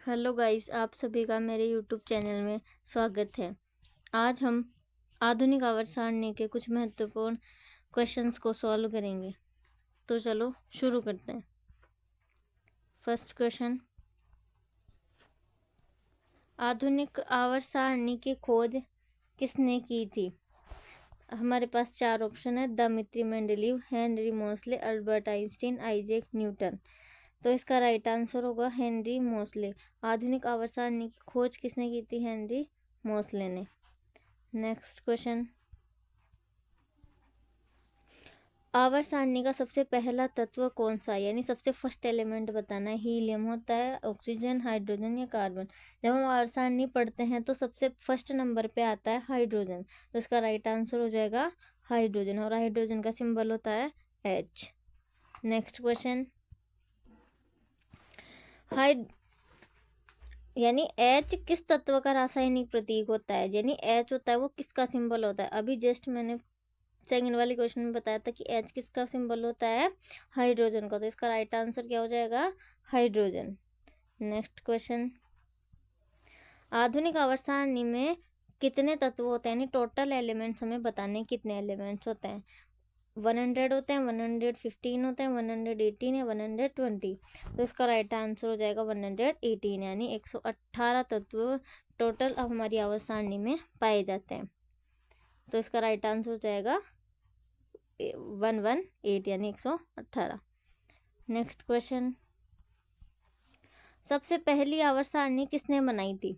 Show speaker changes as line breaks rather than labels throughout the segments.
Hello guys, आप सभी का मेरे यूट्यूब चैनल में स्वागत है। आज हम आधुनिक आवर्त सारणी के कुछ महत्वपूर्ण क्वेश्चंस को सॉल्व करेंगे। तो चलो शुरू करते हैं। फर्स्ट क्वेश्चन, आधुनिक आवर्त सारणी की खोज किसने की थी? हमारे पास चार ऑप्शन है: Dmitry Mendeleev, Henry Mosle, Albert Einstein, Isaac Newton. तो इसका राइट आंसर होगा हेनरी मोसले। आधुनिक आवर्त सारणी की खोज किसने की थी? हेनरी मोसले ने। नेक्स्ट क्वेश्चन, आवर्त सारणी का सबसे पहला तत्व कौन सा है, यानी सबसे फर्स्ट एलिमेंट बताना है। हीलियम होता है, ऑक्सीजन, हाइड्रोजन या कार्बन। जब हम आवर्त सारणी पढ़ते हैं तो सबसे फर्स्ट नंबर पे आता है हाइड्रोजन। तो इसका राइट आंसर हो जाएगा हाइड्रोजन, और हाइड्रोजन का सिंबल होता है H। नेक्स्ट क्वेश्चन, यानी H किस तत्व का रासायनिक प्रतीक होता है? यानी H होता है वो किसका सिंबल होता है? अभी जस्ट मैंने सेकंड वाले क्वेश्चन में बताया था कि H किसका सिंबल होता है? हाइड्रोजन का। तो इसका राइट आंसर क्या हो जाएगा? हाइड्रोजन। नेक्स्ट क्वेश्चन, आधुनिक आवर्त सारणी में कितने तत्व होते हैं, यानी टोटल एलिमेंट्स हमें बताने कितने एलिमेंट्स होते हैं? 100 होते हैं, 115 होते हैं, 118 या 120। तो इसका राइट आंसर हो जाएगा 118, यानी 118 तत्व टोटल अब हमारी आवर्त सारणी में पाए जाते हैं। तो इसका राइट आंसर हो जाएगा 118, यानी 118। नेक्स्ट क्वेश्चन, सबसे पहली आवर्त सारणी किसने बनाई थी?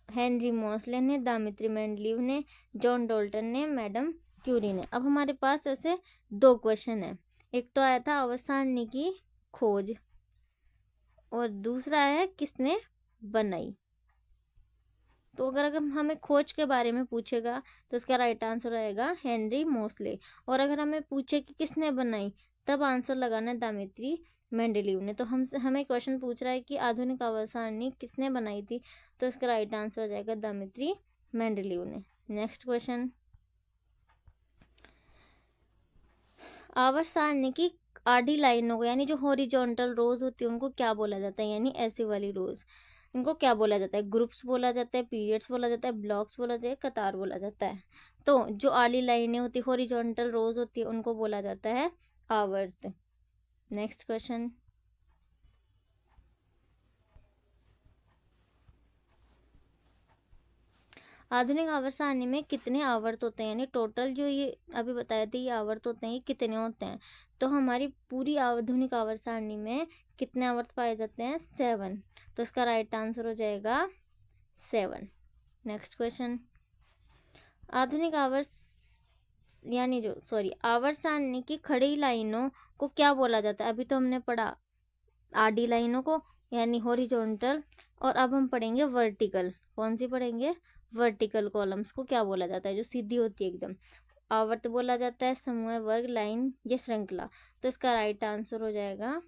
हेनरी मोसले ने, दिमित्री मेंडेलीव ने, जॉन डाल्टन ने, मैडम क्यूरी ने। अब हमारे पास ऐसे दो क्वेश्चन है। एक तो आया था आवर्त सारणी की खोज, और दूसरा है किसने बनाई। तो अगर हमें खोज के बारे में पूछेगा तो इसका राइट आंसर रहेगा हेनरी मोसले, और अगर हमें पूछे कि किसने बनाई, तब आंसर लगाना है दिमित्री मेंडेलीव ने। तो हमें क्वेश्चन पूछ रहा है कि आधुनिक आवर्त सारणी किसने बनाई थी, तो इसका राइट आंसर हो जाएगा दिमित्री मेंडेलीव ने। नेक्स्ट क्वेश्चन, आवर्त सारणी की आडी लाइनों को, यानी जो हॉरिजॉन्टल रोज होती है, उनको क्या बोला जाता है? यानी ऐसी वाली रोज, इनको क्या बोला जाता है? ग्रुप्स बोला जाता है, पीरियड्स बोला जाता है, ब्लॉक्स बोला जाता है, कतार बोला जाता है। तो जो आडी लाइनें होती है, हॉरिजॉन्टल रोज होती है, उनको बोला जाता है आवर्त। नेक्स्ट क्वेश्चन, आधुनिक आवर्त सारणी में कितने आवर्त होते हैं, यानी टोटल जो ये अभी बताए थे ये आवर्त होते हैं, ये कितने होते हैं? तो हमारी पूरी आधुनिक आवर्त सारणी में कितने आवर्त पाए जाते हैं? 7। तो इसका राइट आंसर हो जाएगा 7। नेक्स्ट क्वेश्चन, आधुनिक आवर्त यानी आवर्त सारणी की खड़ी लाइनों को क्या बोला जाता है? अभी तो हमने पढ़ा आडी लाइनों को, यानी हॉरिजॉन्टल, और अब हम पढ़ेंगे वर्टिकल। कौन सी पढ़ेंगे? वर्टिकल कॉलम्स को क्या बोला जाता है? जो सीधी होती है एकदम। आवर्त बोला जाता है, समूह, वर्ग, लाइन या श्रृंखला। तो इसका राइट आंसर हो जाएगा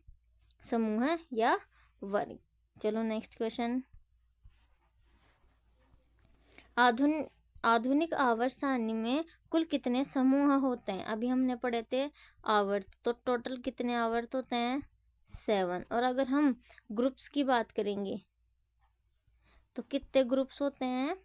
समूह या वर्ग। चलो नेक्स्ट क्वेश्चन, आधुनिक आवर्त सारणी में कुल कितने समूह होते हैं? अभी हमने पढ़े थे आवर्त, तो टोटल कितने आवर्त होते हैं? 7। और अगर हम ग्रुप्स की बात करेंगे तो कितने ग्रुप्स होते हैं?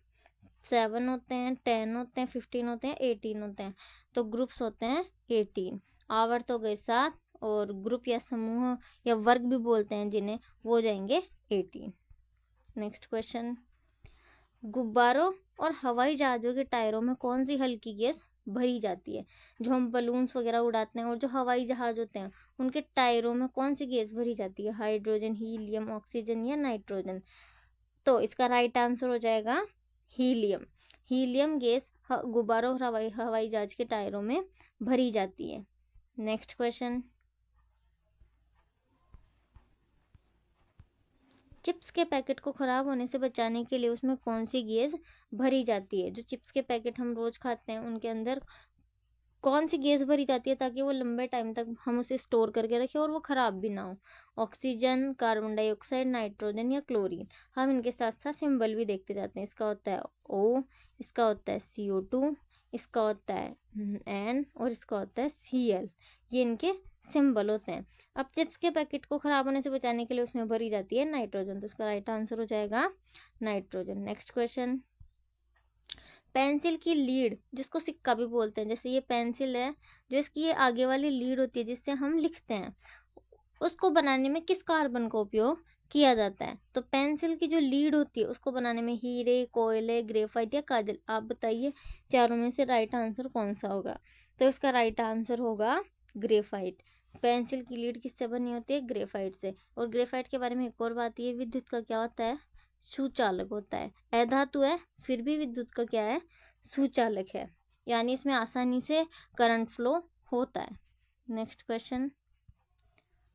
7 होते हैं, 10 होते हैं, 15 होते हैं, 18 होते हैं। तो ग्रुप्स होते हैं 18। आवर्त हो गए 7, और ग्रुप या समूह या वर्ग भी बोलते हैं जिन्हें, वो हो जाएंगे 18। नेक्स्ट क्वेश्चन, गुब्बारों और हवाई जहाज़ों के टायरों में कौन सी हल्की गैस भरी जाती है? जो हम बलून्स वगैरह उड़ाते हैं, और जो हवाई जहाज होते हैं, उनके टायरों में कौन सी गैस भरी जाती है? हाइड्रोजन, हीलियम, ऑक्सीजन या नाइट्रोजन। तो इसका राइट आंसर हो जाएगा हीलियम। हीलियम गैस गुब्बारों और हवाई जहाज के टायरों में भरी जाती है। नेक्स्ट क्वेश्चन, चिप्स के पैकेट को ख़राब होने से बचाने के लिए उसमें कौन सी गैस भरी जाती है? जो चिप्स के पैकेट हम रोज़ खाते हैं, उनके अंदर कौन सी गैस भरी जाती है ताकि वो लंबे टाइम तक हम उसे स्टोर करके रखें और वो ख़राब भी ना हो? ऑक्सीजन, कार्बन डाइऑक्साइड, नाइट्रोजन या क्लोरीन। हम इनके साथ साथ सिंबल भी देखते जाते हैं। इसका होता है O, इसका होता है CO2, इसका होता है N, और इसका होता है Cl। ये इनके सिंबल होते हैं। अब चिप्स के पैकेट को खराब होने से बचाने के लिए उसमें भरी जाती है नाइट्रोजन, तो इसका राइट आंसर हो जाएगा नाइट्रोजन। नेक्स्ट क्वेश्चन, पेंसिल की लीड जिसको सिक्का भी बोलते हैं, जैसे ये पेंसिल है, जो इसकी ये आगे वाली लीड होती है जिससे हम लिखते हैं, उसको बनाने में किस कार्बन का उपयोग किया जाता है? तो पेंसिल की जो लीड होती है उसको बनाने में हीरे, कोयले, ग्रेफाइट या काजल, आप बताइए चारों में से राइट आंसर कौन सा होगा? तो इसका राइट आंसर होगा ग्रेफाइट। पेंसिल की लीड किससे बनी होती है? ग्रेफाइट से। और ग्रेफाइट के बारे में एक और बात, ये विद्युत का क्या होता है? सुचालक होता है। अधातु है फिर भी विद्युत का क्या है? सुचालक है, यानी इसमें आसानी से करंट फ्लो होता है। नेक्स्ट क्वेश्चन,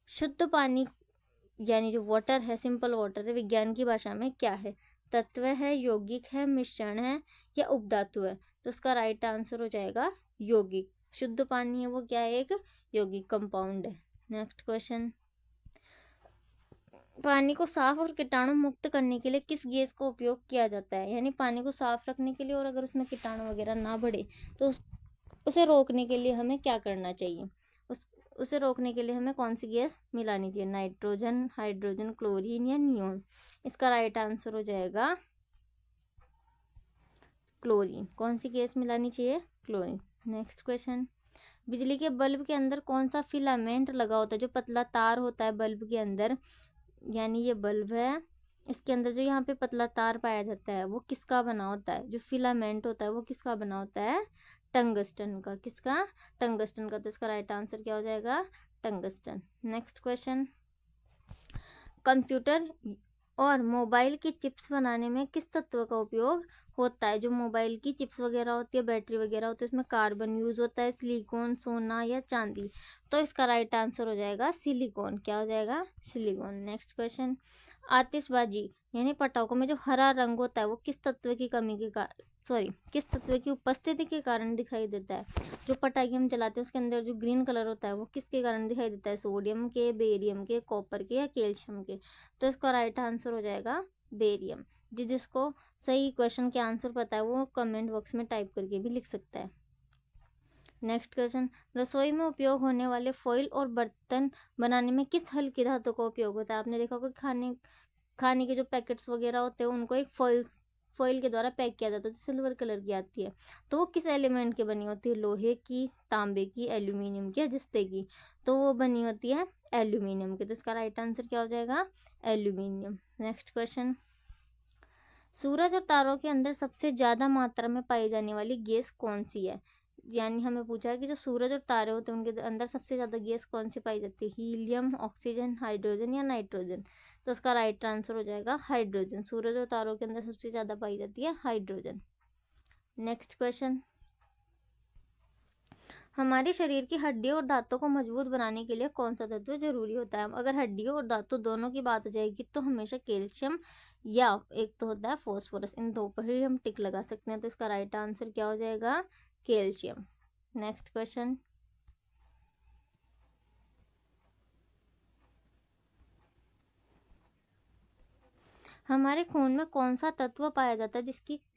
शुद्ध पानी यानी जो वाटर है, सिंपल वाटर है, विज्ञान की भाषा में क्या है? तत्व है, यौगिक है, मिश्रण है या उपधातु है? तो इसका राइट आंसर हो जाएगा यौगिक। शुद्ध पानी है वो क्या है? एक यौगिक कंपाउंड है। नेक्स्ट क्वेश्चन, पानी को साफ और कीटाणु मुक्त करने के लिए किस गैस का उपयोग किया जाता है? यानी पानी को साफ रखने के लिए, और अगर उसमें कीटाणु वगैरह ना बढ़े तो उसे रोकने के लिए हमें क्या करना चाहिए? उसे रोकने के लिए हमें कौन सी गैस मिलानी चाहिए? नाइट्रोजन, हाइड्रोजन, क्लोरीन या नियोन? इसका राइट आंसर हो जाएगा क्लोरीन। कौन सी गैस मिलानी चाहिए? क्लोरीन। नेक्स्ट क्वेश्चन, बिजली के बल्ब के अंदर कौन सा फिलामेंट लगा होता है? जो पतला तार होता है बल्ब के अंदर, यानी ये बल्ब है, इसके अंदर जो यहाँ पे पतला तार पाया जाता है वो किसका बना होता है? जो फिलामेंट होता है वो किसका बना होता है? टंगस्टन का। किसका? टंगस्टन का। तो इसका राइट आंसर क्या हो जाएगा? टंगस्टन। नेक्स्ट क्वेश्चन, कंप्यूटर और मोबाइल की चिप्स बनाने में किस तत्व का उपयोग होता है? जो मोबाइल की चिप्स वगैरह होती है, बैटरी वगैरह होती है, उसमें कार्बन यूज होता है, सिलिकॉन, सोना या चांदी? तो इसका राइट आंसर हो जाएगा सिलिकॉन। क्या हो जाएगा? सिलिकॉन। नेक्स्ट क्वेश्चन, आतिशबाजी यानी पटाखों में जो हरा रंग होता है वो किस तत्व की कमी के कारण, किस तत्व की उपस्थिति के कारण दिखाई देता है? जो पटाखे हम जलाते हैं उसके अंदर जो ग्रीन कलर होता है वो किसके कारण दिखाई देता है? सोडियम के, बेरियम के, कॉपर के या कैल्शियम के? तो इसका राइट आंसर हो जाएगा बेरियम। जिसको सही क्वेश्चन के आंसर पता है वो कमेंट बॉक्स में टाइप करके भी लिख सकता है। नेक्स्ट क्वेश्चन, रसोई में उपयोग होने वाले फॉइल और बर्तन बनाने में किस हल्की धातु का उपयोग होता है? आपने देखा होगा खाने के जो पैकेट्स वगैरह होते हैं उनको एक फॉइल के द्वारा पैक किया जाता है जो सिल्वर कलर की आती है, तो वो किस एलिमेंट की बनी होती है? लोहे की, तांबे की, एल्यूमिनियम की या जस्ते की? तो वो बनी होती है एल्यूमिनियम की। तो इसका राइट आंसर क्या हो जाएगा? एल्यूमिनियम। नेक्स्ट क्वेश्चन, सूरज और तारों के अंदर सबसे ज्यादा मात्रा में पाई जाने वाली गैस कौन सी है? यानी हमें पूछा है कि जो सूरज और तारे होते हैं उनके अंदर सबसे ज्यादा गैस कौन सी पाई जाती है? हीलियम, ऑक्सीजन, हाइड्रोजन या नाइट्रोजन? तो उसका राइट आंसर हो जाएगा हाइड्रोजन। सूरज और तारों के अंदर सबसे ज्यादा पाई जाती है हाइड्रोजन। नेक्स्ट क्वेश्चन, हमारे शरीर की हड्डियों और दांतों को मजबूत बनाने के लिए कौन सा तत्व जरूरी होता है? अगर हड्डियों और दांतों दोनों की बात हो जाएगी तो हमेशा कैल्शियम या एक तो होता है फॉस्फोरस, इन दो पर ही हम टिक लगा सकते हैं। तो इसका राइट आंसर क्या हो जाएगा? कैल्शियम। नेक्स्ट क्वेश्चन, हमारे खून में कौन सा तत्व पाया जाता है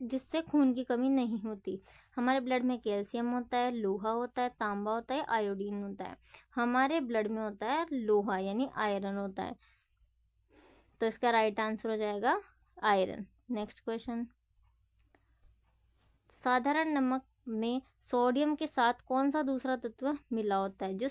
जिससे खून की कमी नहीं होती? हमारे ब्लड में कैल्शियम होता है, लोहा होता है, तांबा होता है, आयोडीन होता है? हमारे ब्लड में होता है लोहा यानी आयरन होता है। तो इसका राइट आंसर हो जाएगा आयरन। नेक्स्ट क्वेश्चन, साधारण नमक में सोडियम के साथ कौन सा दूसरा तत्व मिला होता है? जो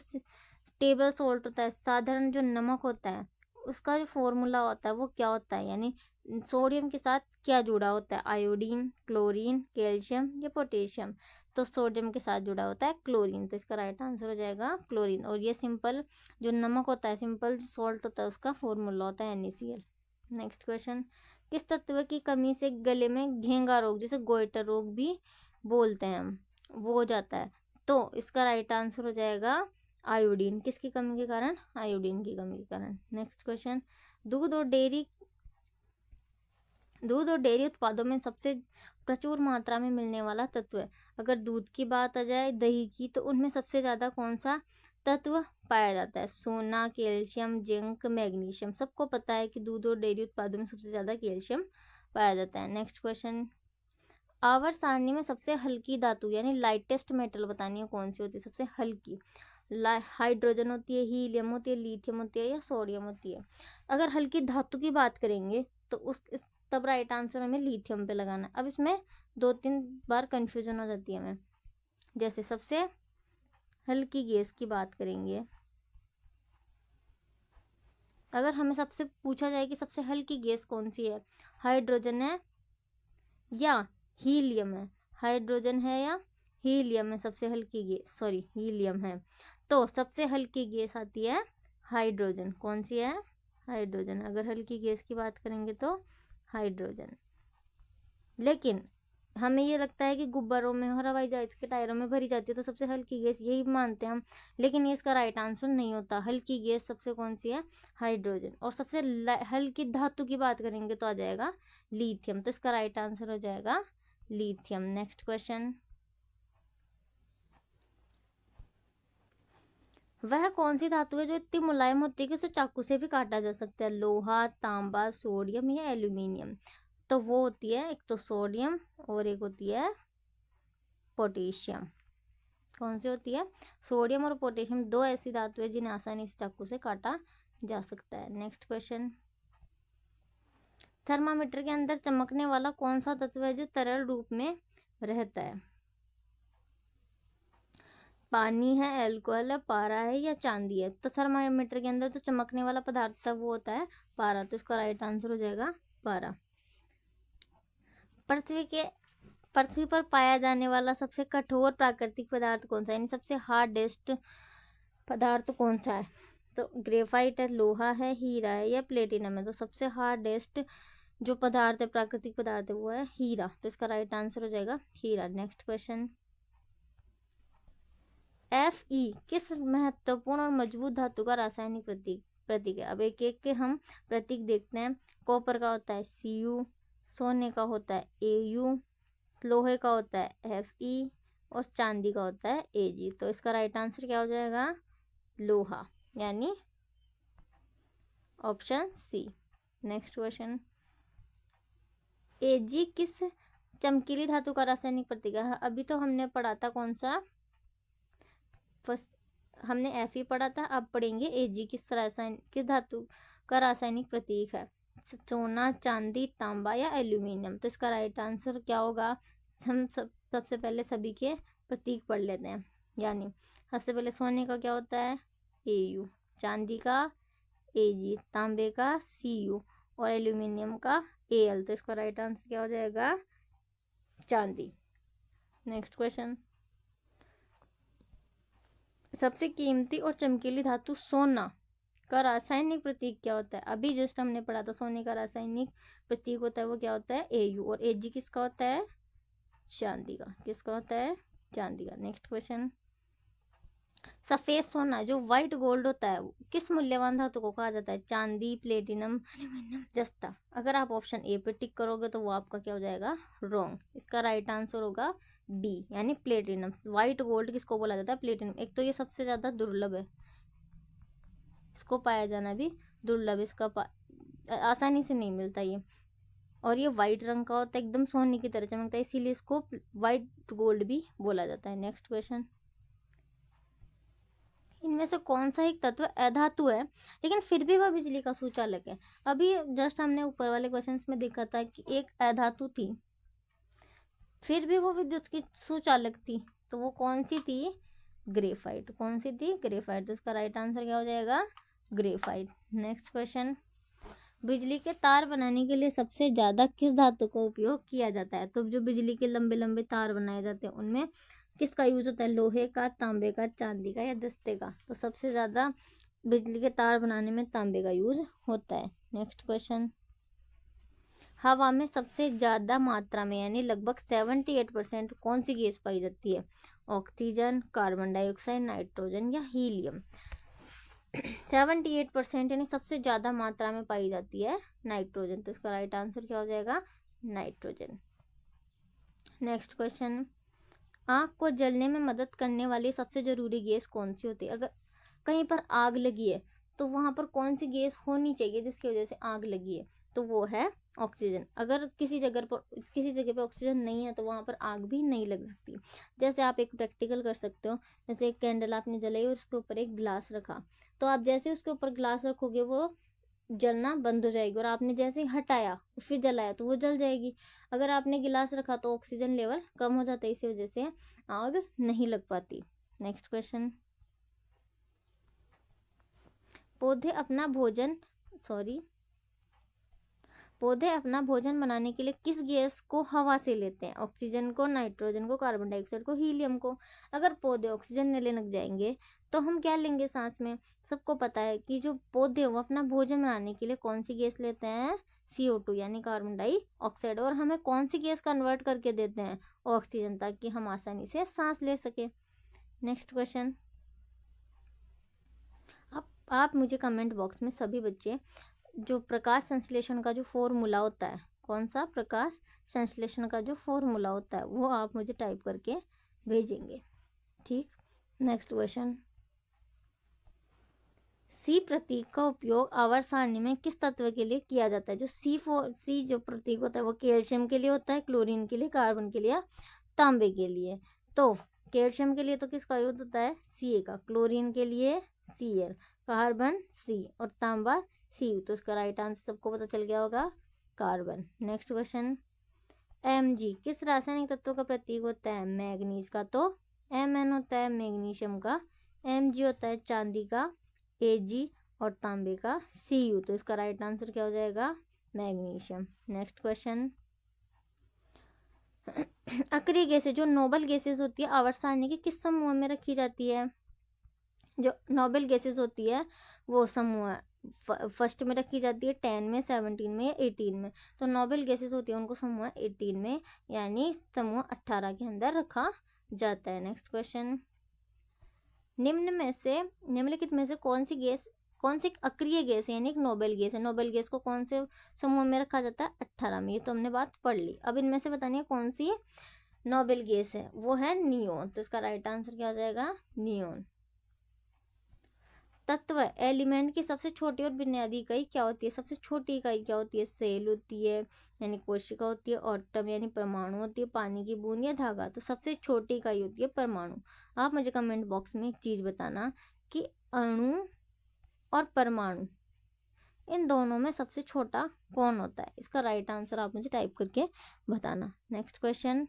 टेबल सॉल्ट होता है, साधारण जो नमक होता है, उसका जो फॉर्मूला होता है वो क्या होता है? यानी सोडियम के साथ क्या जुड़ा होता है? आयोडीन, क्लोरीन, कैल्शियम या पोटेशियम? तो सोडियम के साथ जुड़ा होता है क्लोरीन। तो इसका राइट आंसर हो जाएगा क्लोरीन। और ये सिंपल जो नमक होता है, सिंपल सॉल्ट होता है, उसका फॉर्मूला होता है NaCl। नेक्स्ट क्वेश्चन, किस तत्व की कमी से गले में घेंगा रोग, जिसे गोइटर रोग भी बोलते हैं हम, वो हो जाता है? तो इसका राइट आंसर हो जाएगा आयोडीन। किसकी कमी के कारण? आयोडीन की कमी के कारण। नेक्स्ट क्वेश्चन, दूध और डेयरी उत्पादों में सबसे प्रचुर मात्रा में मिलने वाला तत्व है? अगर दूध की बात आ जाए, दही की, तो उनमें सबसे ज्यादा कौन सा तत्व पाया जाता है? सोना, कैल्शियम, जिंक, मैग्नीशियम? सबको पता है कि दूध और डेयरी उत्पादों में सबसे ज्यादा कैल्शियम पाया जाता है। नेक्स्ट क्वेश्चन, आवर्त सारणी में सबसे हल्की धातु यानी लाइटेस्ट मेटल बतानी है कौन सी होती है? सबसे हल्की हाइड्रोजन होती है, हीलियम होती है, लिथियम होती है या सोडियम होती है। अगर हल्की धातु की बात करेंगे तो तब राइट आंसर हमें लिथियम पे लगाना है। अब इसमें 2-3 बार कंफ्यूजन हो जाती है हमें। जैसे सबसे हल्की गैस की बात करेंगे, अगर हमें सबसे पूछा जाए कि सबसे हल्की गैस कौन सी है, हाइड्रोजन है या हीलियम है, हाइड्रोजन है या हीलियम है सबसे हल्की गैस, सॉरी हीलियम है, तो सबसे हल्की गैस आती है हाइड्रोजन। कौन सी है? हाइड्रोजन। अगर हल्की गैस की बात करेंगे तो हाइड्रोजन। लेकिन हमें ये लगता है कि गुब्बारों में और हवाई जहाज के टायरों में भरी जाती है तो सबसे हल्की गैस यही मानते हैं हम, लेकिन ये इसका राइट आंसर नहीं होता। हल्की गैस सबसे कौन सी है? हाइड्रोजन। और सबसे हल्की धातु की बात करेंगे तो आ जाएगा लिथियम, तो इसका राइट आंसर हो जाएगा लिथियम। नेक्स्ट क्वेश्चन, वह कौन सी धातु है जो इतनी मुलायम होती है कि उसे चाकू से भी काटा जा सकता है? लोहा, तांबा, सोडियम या एल्यूमिनियम? तो वो होती है एक तो सोडियम और एक होती है पोटेशियम। कौन सी होती है? सोडियम और पोटेशियम, दो ऐसी धातु है जिन्हें आसानी से चाकू से काटा जा सकता है। नेक्स्ट क्वेश्चन, थर्मामीटर के अंदर चमकने वाला कौन सा तत्व है जो तरल रूप में रहता है? पानी है, अल्कोहल है, पारा है या चांदी है? तो थर्मामीटर के अंदर जो चमकने वाला पदार्थ है वो होता है पारा, तो इसका राइट आंसर हो जाएगा पारा। पृथ्वी पर पाया जाने वाला सबसे कठोर प्राकृतिक पदार्थ कौन सा है, यानी सबसे हार्डेस्ट पदार्थ कौन सा है? तो ग्रेफाइट है, लोहा है, हीरा है या प्लेटिनम है? तो सबसे हार्डेस्ट जो पदार्थ है, प्राकृतिक पदार्थ है, वो है हीरा, तो इसका राइट आंसर हो जाएगा हीरा। नेक्स्ट क्वेश्चन, Fe किस महत्वपूर्ण और मजबूत धातु का रासायनिक प्रतीक है? अब एक एक के हम प्रतीक देखते हैं। कॉपर का होता है Cu, सोने का होता है Au, लोहे का होता है Fe और चांदी का होता है Ag। तो इसका राइट आंसर क्या हो जाएगा? लोहा, यानी option C. Next question, Ag किस चमकीली धातु का रासायनिक प्रतीक है? अभी तो हमने पढ़ा था कौन सा, फर्स्ट हमने Fe पढ़ा था, अब पढ़ेंगे Ag किस धातु का रासायनिक प्रतीक है? सोना, चांदी, तांबा या एल्यूमिनियम? तो इसका राइट आंसर क्या होगा? हम सबसे पहले सभी के प्रतीक पढ़ लेते हैं। यानी सबसे पहले सोने का क्या होता है? Au, चांदी का Ag, तांबे का Cu और एल्यूमिनियम का Al। तो इसका राइट आंसर क्या हो जाएगा? चांदी। नेक्स्ट क्वेश्चन, सबसे कीमती और चमकीली धातु सोना का रासायनिक प्रतीक क्या होता है? अभी जस्ट हमने पढ़ा था सोने का रासायनिक प्रतीक होता है वो क्या होता है? Au। और Ag किसका होता है? चांदी का। किसका होता है? चांदी का। नेक्स्ट क्वेश्चन, सफेद सोना जो व्हाइट गोल्ड होता है किस मूल्यवान धातु को कहा जाता है? चांदी, प्लेटिनम, एल्यूमिनियम, जस्ता? अगर आप ऑप्शन ए पे टिक करोगे तो वो आपका क्या हो जाएगा? रॉन्ग। इसका राइट आंसर होगा डी, यानी प्लेटिनम। व्हाइट गोल्ड किसको बोला जाता है? प्लेटिनम। एक तो ये सबसे ज्यादा दुर्लभ है, इसको पाया जाना भी दुर्लभ, इसका आसानी से नहीं मिलता ये, और ये वाइट रंग का होता है, एकदम सोने की तरह चमकता है, इसीलिए इसको वाइट गोल्ड भी बोला जाता है। नेक्स्ट क्वेश्चन, इनमें से कौन सा एक तत्व अधातु है लेकिन फिर भी वह बिजली का सुचालक है? अभी जस्ट हमने ऊपर वाले क्वेश्चंस में देखा था कि एक अधातु थी फिर भी वो विद्युत की सुचालक थी, तो वो कौन सी थी? ग्रेफाइट। कौन सी थी? ग्रेफाइट। तो इसका राइट आंसर क्या हो जाएगा? ग्रेफाइट। नेक्स्ट क्वेश्चन, बिजली के तार बनाने के लिए सबसे ज्यादा किस धातु का उपयोग किया जाता है? तो जो बिजली के लंबे लंबे तार बनाए जाते हैं उनमें किसका यूज होता है? लोहे का, तांबे का, चांदी का या दस्ते का? तो सबसे ज्यादा बिजली के तार बनाने में तांबे का यूज होता है। नेक्स्ट क्वेश्चन, हवा में सबसे ज्यादा मात्रा में यानी लगभग 78% कौन सी गैस पाई जाती है? ऑक्सीजन, कार्बन डाइऑक्साइड, नाइट्रोजन या हीलियम? 78% यानी सबसे ज्यादा मात्रा में पाई जाती है नाइट्रोजन, तो इसका राइट आंसर क्या हो जाएगा? नाइट्रोजन। नेक्स्ट क्वेश्चन, आग को जलने में मदद करने वाली सबसे जरूरी गैस कौन सी होती है? अगर कहीं पर आग लगी है तो वहां पर कौन सी गैस होनी चाहिए जिसकी वजह से आग लगी है? तो वो है ऑक्सीजन। अगर किसी जगह पे ऑक्सीजन नहीं है तो वहाँ पर आग भी नहीं लग सकती। जैसे आप एक प्रैक्टिकल कर सकते हो, जैसे एक कैंडल आपने जलाई और उसके ऊपर एक ग्लास रखा, तो आप जैसे उसके ऊपर ग्लास रखोगे वो जलना बंद हो जाएगी, और आपने जैसे ही हटाया फिर जलाया तो वो जल जाएगी। अगर आपने गिलास रखा तो ऑक्सीजन लेवल कम हो जाता है, इसी वजह से आग नहीं लग पाती। नेक्स्ट क्वेश्चन, पौधे अपना भोजन बनाने के लिए किस गैस को हवा से लेते हैं? ऑक्सीजन को, नाइट्रोजन को, कार्बन डाइऑक्साइड को, हीलियम को। अगर पौधे ऑक्सीजन लेने लग जाएंगे तो हम क्या लेंगे सांस में? सबको पता है कि जो पौधे वो अपना भोजन बनाने के लिए कौन सी गैस लेते हैं? CO2 यानी कार्बन डाइऑक्साइड। और हमें कौन सी गैस कन्वर्ट करके देते हैं? ऑक्सीजन, ताकि हम आसानी से सांस ले सके। नेक्स्ट क्वेश्चन, आप मुझे कमेंट बॉक्स में सभी बच्चे जो प्रकाश संश्लेषण का जो फॉर्मूला होता है, कौन सा प्रकाश संश्लेषण का जो फॉर्मूला होता है वो आप मुझे टाइप करके भेजेंगे, ठीक। नेक्स्ट क्वेश्चन, सी प्रतीक का उपयोग आवर्त सारणी में किस तत्व के लिए किया जाता है? जो सी जो प्रतीक होता है वो कैल्शियम के लिए होता है, क्लोरीन के लिए, कार्बन के लिए, तांबे के लिए। तो कैल्शियम के लिए तो किसका यूज होता है? Ca का, क्लोरीन के लिए Cl, कार्बन C और तांबा C। तो इसका राइट आंसर सबको पता चल गया होगा, कार्बन। नेक्स्ट क्वेश्चन, Mg किस रासायनिक तत्व का प्रतीक होता है? मैग्नीज का तो Mn होता है, मैग्नीशियम का Mg होता है, चांदी का Ag और तांबे का Cu। तो इसका राइट आंसर क्या हो जाएगा? मैग्नीशियम। नेक्स्ट क्वेश्चन, अक्रिय गैसें जो नोबल गैसेस होती है आवर्त सारणी के किस समूह में रखी जाती है? जो नोबल गैसेस होती है वो समूह फर्स्ट में रखी जाती है 10 में, 17 में या 18 में। तो नोबल गैसेस होती है उनको समूह 18 में यानी समूह 18 के अंदर रखा जाता है। नेक्स्ट क्वेश्चन, निम्नलिखित में से कौन सी अक्रिय गैस है यानी एक नोबल गैस है? नोबल गैस को कौन से समूह में रखा जाता है? 18 में। ये तो हमने बात पढ़ ली। अब इनमें से बतानी है कौन सी नोबल गैस है, वो है नियोन। तो इसका राइट आंसर क्या हो जाएगा? नियोन। तत्व एलिमेंट की सबसे छोटी और बुनियादी इकाई क्या होती है? सबसे छोटी इकाई क्या होती है? सेल होती है यानी कोशिका होती है, एटम यानी परमाणु होती है, पानी की बूंद या धागा। तो सबसे छोटी इकाई होती है परमाणु। आप मुझे कमेंट बॉक्स में एक चीज बताना कि अणु और परमाणु इन दोनों में सबसे छोटा कौन होता है? इसका राइट आंसर आप मुझे टाइप करके बताना। नेक्स्ट क्वेश्चन,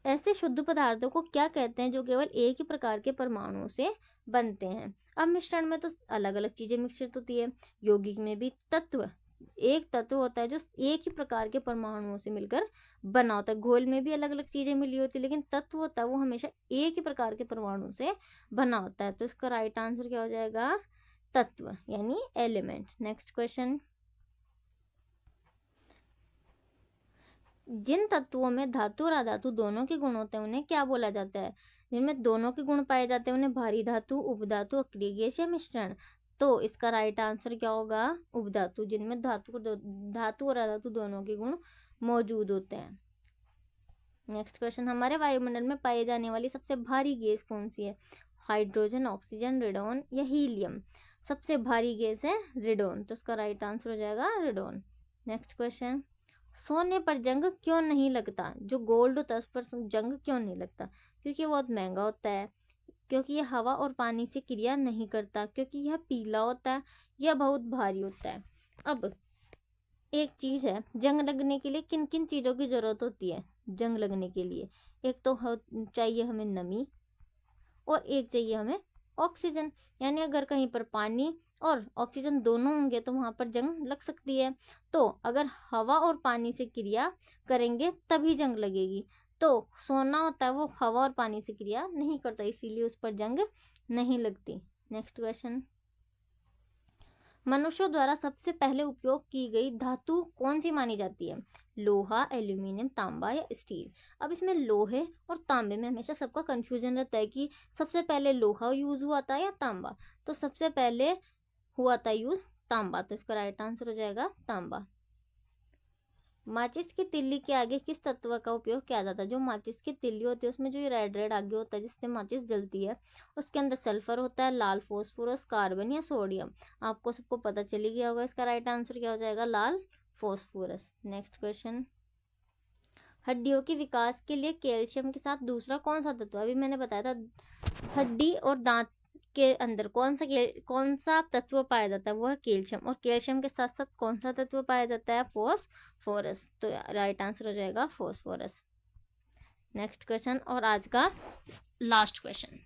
ऐसे शुद्ध पदार्थों को क्या कहते हैं जो केवल एक ही प्रकार के परमाणुओं से बनते हैं? अब मिश्रण में तो अलग अलग चीजें मिश्रित होती है, यौगिक में भी एक तत्व होता है जो एक ही प्रकार के परमाणुओं से मिलकर बना होता है। घोल में भी अलग अलग चीजें मिली होती है, लेकिन तत्व होता है वो हमेशा एक ही प्रकार के परमाणु से बना होता है। तो इसका राइट आंसर क्या हो जाएगा? तत्व यानी एलिमेंट। नेक्स्ट क्वेश्चन, जिन तत्वों में धातु और अधातु दोनों के गुण होते हैं उन्हें क्या बोला जाता है? जिनमें दोनों के गुण पाए जाते हैं उन्हें भारी धातु, उपधातु, अक्रिय गैस या मिश्रण। तो इसका राइट आंसर क्या होगा? उपधातु, जिनमें धातु और अधातु दोनों के गुण मौजूद होते हैं। नेक्स्ट क्वेश्चन, हमारे वायुमंडल में पाई जाने वाली सबसे भारी गैस कौन सी है? हाइड्रोजन, ऑक्सीजन, रेडॉन या हीलियम? सबसे भारी गैस है रेडॉन। तो इसका राइट आंसर हो जाएगा रेडॉन। नेक्स्ट क्वेश्चन, सोने पर जंग क्यों नहीं लगता? जो गोल्ड होता है उस पर जंग क्यों नहीं लगता? क्योंकि बहुत महंगा होता है, क्योंकि यह हवा और पानी से क्रिया नहीं करता, क्योंकि यह पीला होता है, यह बहुत भारी होता है। अब एक चीज है, जंग लगने के लिए किन किन चीजों की जरूरत होती है? जंग लगने के लिए एक तो चाहिए हमें नमी और एक चाहिए हमें ऑक्सीजन। यानी अगर कहीं पर पानी और ऑक्सीजन दोनों होंगे तो वहां पर जंग लग सकती है। तो अगर हवा और पानी से क्रिया करेंगे तभी जंग लगेगी। तो सोना होता है वो हवा और पानी से क्रिया नहीं करता, इसीलिए उस पर जंग नहीं लगती। नेक्स्ट क्वेश्चन, मनुष्यों द्वारा सबसे पहले उपयोग की गई धातु कौन सी मानी जाती है? लोहा, एल्यूमिनियम, तांबा या स्टील? अब इसमें लोहे और तांबे में हमेशा सबका कंफ्यूजन रहता है कि सबसे पहले लोहा यूज हुआ था या तांबा। तो सबसे पहले हुआ था यूज तांबा। तो इसका राइट आंसर हो जाएगा तांबा। माचिस की तिल्ली के आगे किस तत्व का उपयोग किया जाता है? जो माचिस की तिल्ली होती है उसमें जो ये रेड रेड आगे होता है जिससे माचिस जलती है, उसके अंदर सल्फर होता है, लाल फॉस्फोरस, कार्बन या सोडियम। आपको सबको पता चली गया होगा, इसका राइट आंसर क्या हो जाएगा? लाल फॉस्फोरस। नेक्स्ट क्वेश्चन, हड्डियों के विकास के लिए कैल्शियम के साथ दूसरा कौन सा तत्व? अभी मैंने बताया था हड्डी और दांत के अंदर कौन सा तत्व पाया जाता है? वो है कैल्शियम। और कैल्शियम के साथ साथ कौन सा तत्व पाया जाता है? फॉस्फोरस। तो राइट आंसर हो जाएगा फॉस्फोरस। नेक्स्ट क्वेश्चन और आज का लास्ट क्वेश्चन,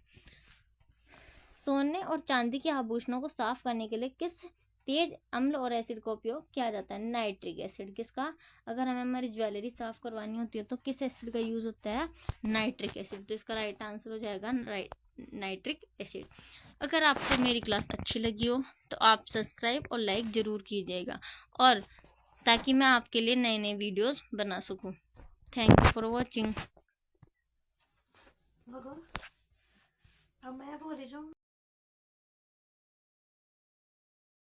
सोने और चांदी के आभूषणों को साफ करने के लिए किस तेज अम्ल और एसिड का उपयोग किया जाता है? Nitric acid. किसका? अगर हमें हमारी ज्वेलरी साफ करवानी होती है तो किस एसिड का यूज होता है? Nitric acid. तो इसका राइट आंसर हो जाएगा नाइट्रिक एसिड। अगर आपको मेरी क्लास अच्छी लगी हो तो आप सब्सक्राइब और लाइक ज़रूर कीजिएगा, और ताकि मैं आपके लिए नए नए वीडियोस बना सकूं। Thank you for watching.
अब मैं बोल रही हूँ।